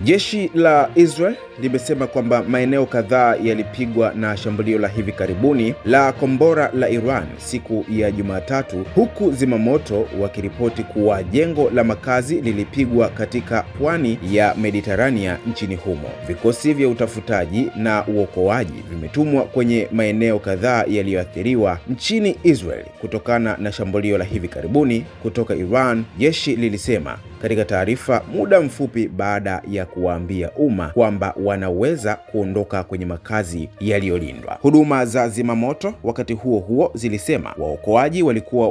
Jeshi la Israel limesema kwamba maeneo kadhaa yalipigwa na shambulio la hivi karibuni la kombora la Iran siku ya Jumatatu, huku zimamoto wakiripoti kuwa jengo la makazi lilipigwa katika pwani ya Mediterania nchini humo. Vikosi vya utafutaji na uokoaji vimetumwa kwenye maeneo kadhaa yaliyoathiriwa nchini Israel kutokana na shambulio la hivi karibuni kutoka Iran, jeshi lilisema katika taarifa muda mfupi baada ya kuwaambia umma kwamba wanaweza kuondoka kwenye makazi yaliyolindwa. Huduma za zimamoto wakati huo huo zilisema waokoaji walikuwa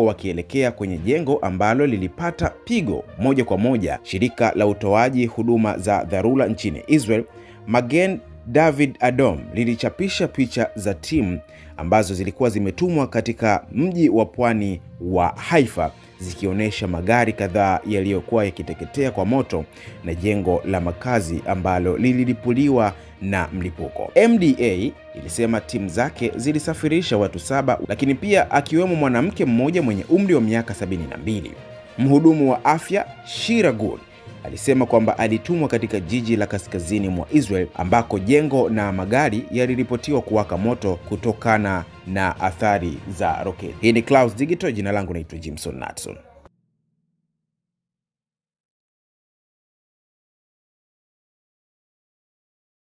wakielekea kwenye jengo ambalo lilipata pigo moja kwa moja. Shirika la utoaji huduma za dharura nchini Israel, Magen David Adom, lilichapisha picha za timu ambazo zilikuwa zimetumwa katika mji wa pwani wa Haifa zikionyesha magari kadhaa yaliyokuwa yakiteketea kwa moto na jengo la makazi ambalo lililipuliwa na mlipuko. MDA ilisema timu zake zilisafirisha watu 7, lakini pia akiwemo mwanamke mmoja mwenye umri wa miaka 72. Mhudumu wa afya Shira Gur alisema kwamba alitumwa katika jiji la kaskazini mwa Israel ambako jengo na magari yaliripotiwa kuwaka moto kutokana na athari za roketi. Hii ni Clouds Digital, jina langu naitwa Jimson Natson.